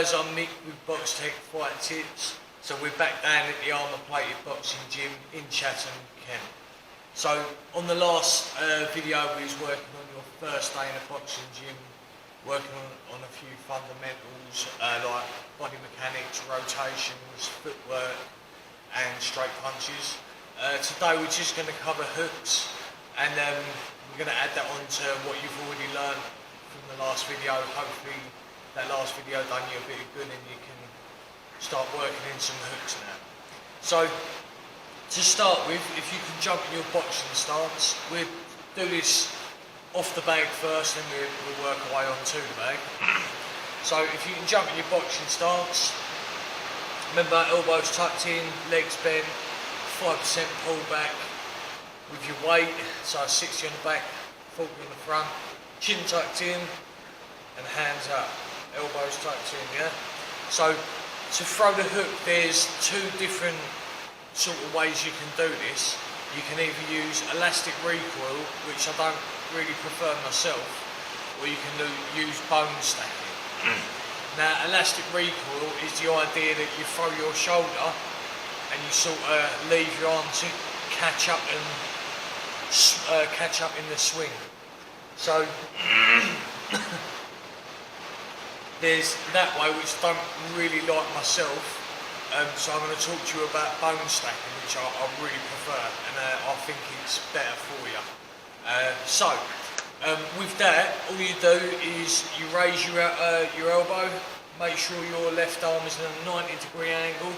guys, I'm Nick with Box Tech Fight Tips. So we're back down at the Armour Plated Boxing Gym in Chatham, Kent. So on the last video we was working on your first day in a boxing gym, working on a few fundamentals like body mechanics, rotations, footwork and straight punches. Today we're just going to cover hooks, and we're going to add that on to what you've already learned from the last video. Hopefully that last video done you a bit of good and you can start working in some hooks now. So to start with, if you can jump in your boxing stance, we'll do this off the bag first, then we'll work our way onto the bag. So if you can jump in your boxing stance, remember elbows tucked in, legs bent, 5% pull back with your weight, so 60 on the back, 40 on the front, chin tucked in and hands up, elbows tucked in, yeah? So to throw the hook, there's two different sort of ways you can do this. You can either use elastic recoil, which I don't really prefer myself, or you can use bone stacking. Now, elastic recoil is the idea that you throw your shoulder and you sort of leave your arm to catch up in the swing. So there's that way, which I don't really like myself. So I'm going to talk to you about bone stacking, which I really prefer, and I think it's better for you. With that, all you do is you raise your elbow, make sure your left arm is in a 90-degree angle,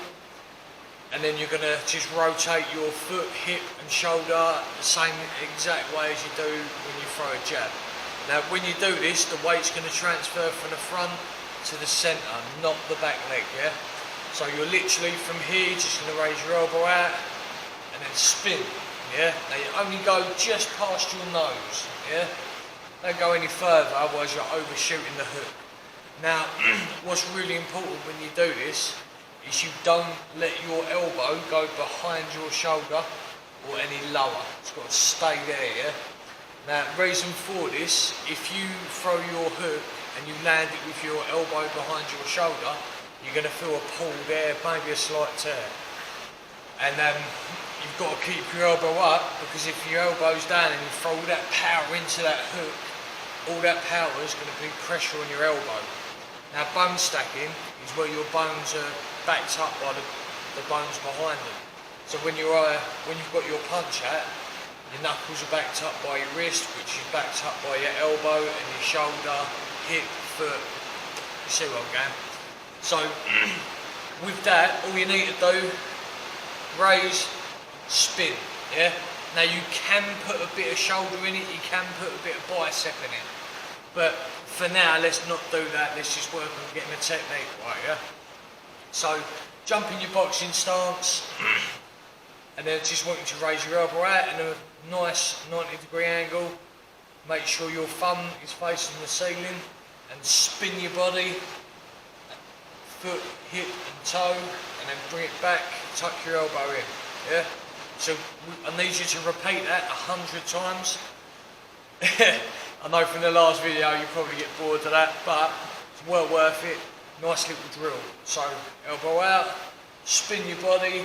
and then you're going to just rotate your foot, hip and shoulder the same exact way as you do when you throw a jab. Now when you do this, the weight's going to transfer from the front to the centre, not the back leg, yeah? So you're literally from here just going to raise your elbow out and then spin, yeah? Now you only go just past your nose, yeah? Don't go any further, otherwise you're overshooting the hook. Now, what's really important when you do this is you don't let your elbow go behind your shoulder or any lower. It's got to stay there, yeah? Now, reason for this, if you throw your hook and you land it with your elbow behind your shoulder, you're going to feel a pull there, maybe a slight tear. And you've got to keep your elbow up, because if your elbow's down and you throw all that power into that hook, all that power is going to be pressure on your elbow. Now, bone stacking is where your bones are backed up by the bones behind them. So when you've got your punch out, your knuckles are backed up by your wrist, which is backed up by your elbow and your shoulder, hip, foot. You see what I'm going? So with that, all you need to do, raise, spin, yeah? Now you can put a bit of shoulder in it, you can put a bit of bicep in it, but for now, let's not do that. Let's just work on getting the technique right, yeah? So jump in your boxing stance, and then just want you to raise your elbow out in a nice 90-degree angle. Make sure your thumb is facing the ceiling, and spin your body, foot, hip and toe, and then bring it back, tuck your elbow in, yeah? So I need you to repeat that 100 times. I know from the last video you probably get bored of that, but it's well worth it. Nice little drill. So elbow out, spin your body,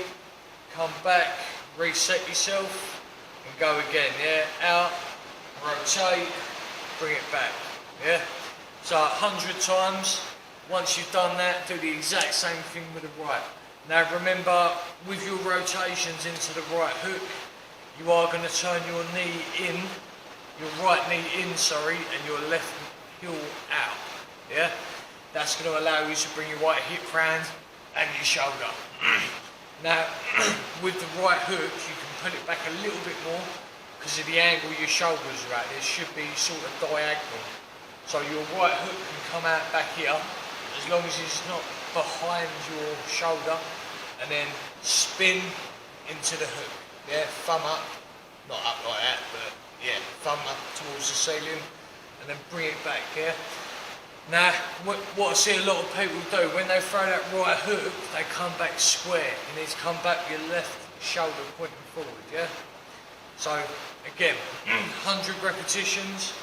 come back, reset yourself and go again, yeah? Out, rotate, bring it back, yeah? So 100 times. Once you've done that, do the exact same thing with the right. Now remember, with your rotations into the right hook, you are going to turn your knee in, your right knee in, sorry, and your left heel out, yeah? That's going to allow you to bring your right hip round and your shoulder. Now, with the right hook, you can pull it back a little bit more because of the angle your shoulders are at. It should be sort of diagonal. So your right hook can come out back here, as long as it's not behind your shoulder, and then spin into the hook. Yeah, thumb up, not up like that, but yeah, thumb up towards the ceiling, and then bring it back, yeah? Now, what I see a lot of people do, when they throw that right hook, they come back square. You need to come back with your left shoulder pointing forward, yeah? So, again, 100 repetitions,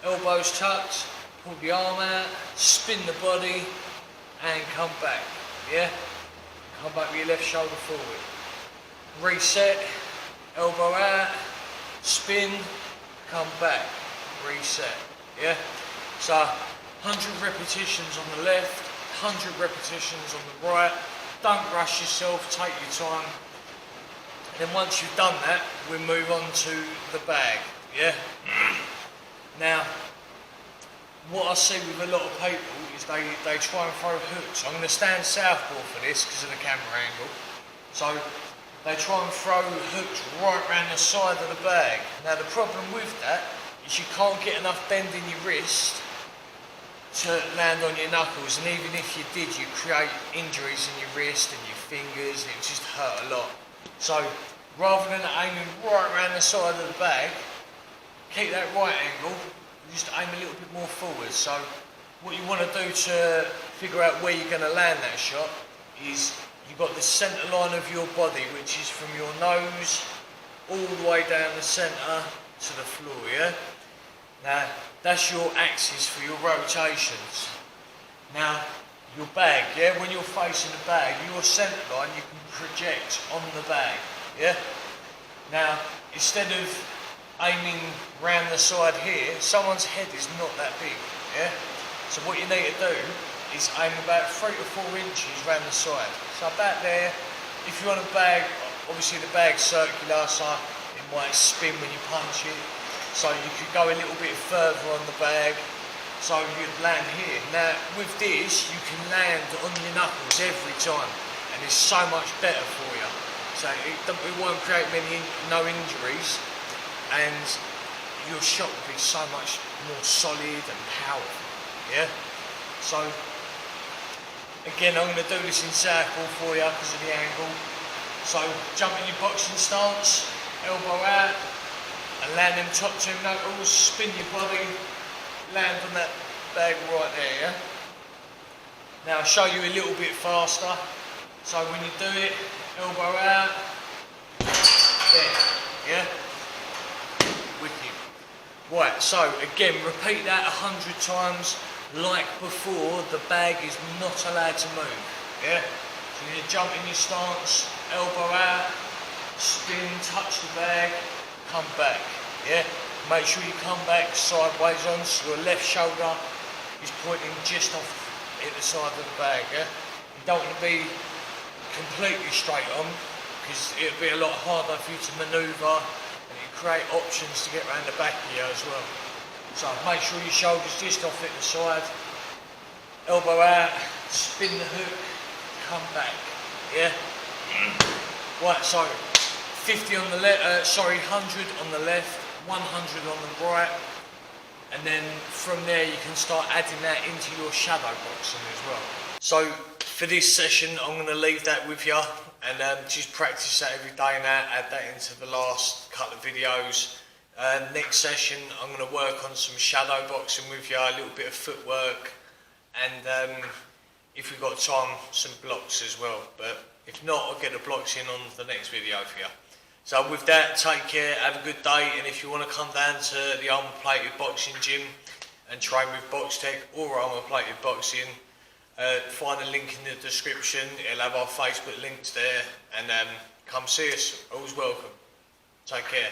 elbows tucked, pull the arm out, spin the body, and come back, yeah? Come back with your left shoulder forward. Reset, elbow out, spin, come back, reset, yeah? So 100 repetitions on the left, 100 repetitions on the right. Don't rush yourself, take your time. And then once you've done that, we move on to the bag, yeah? Now, what I see with a lot of people is they try and throw hooks. I'm going to stand southpaw for this because of the camera angle. So they try and throw hooks right around the side of the bag. Now the problem with that is you can't get enough bend in your wrist to land on your knuckles, and even if you did, you create injuries in your wrist and your fingers, and it just hurt a lot. So rather than aiming right around the side of the bag, keep that right angle, just aim a little bit more forward. So what you want to do to figure out where you're going to land that shot is you've got the centre line of your body, which is from your nose all the way down the centre to the floor, yeah? Now, that's your axis for your rotations. Now, your bag, yeah? When you're facing the bag, your centre line you can project on the bag, yeah? Now, instead of aiming round the side here, someone's head is not that big, yeah? So what you need to do is aim about 3 to 4 inches round the side. So about there. If you want a bag, obviously the bag's circular, so it might spin when you punch it. So you could go a little bit further on the bag, so you'd land here. Now with this, you can land on your knuckles every time, and it's so much better for you. So it won't create no injuries, and your shot will be so much more solid and powerful, yeah? So, again, I'm going to do this in southpaw for you because of the angle. So, jump in your boxing stance, elbow out, and land them top 2 knuckles, spin your body, land on that bag right there, yeah? Now, I'll show you a little bit faster. So, when you do it, elbow out, there, yeah? Wicked. Right, so again, repeat that 100 times. Like before, the bag is not allowed to move, yeah? So you jump in your stance, elbow out, spin, touch the bag, come back, yeah? Make sure you come back sideways on, so your left shoulder is pointing just off at the side of the bag, yeah? You don't want to be completely straight on, because it'll be a lot harder for you to manoeuvre, and you create options to get around the back of you as well. So make sure your shoulder's just off at the side, elbow out, spin the hook, come back, yeah? Right, so 50 on the left, 100 on the left, 100 on the right, and then from there you can start adding that into your shadow boxing as well. So for this session, I'm going to leave that with you, and just practice that every day now, add that into the last couple of videos. Next session, I'm going to work on some shadow boxing with you, a little bit of footwork, and if we've got time, some blocks as well. But if not, I'll get the blocks in on the next video for you. So with that, take care, have a good day, and if you want to come down to the Armour Plated Boxing Gym and train with Box Tech or Armour Plated Boxing, find a link in the description. It'll have our Facebook links there, and come see us. Always welcome. Take care.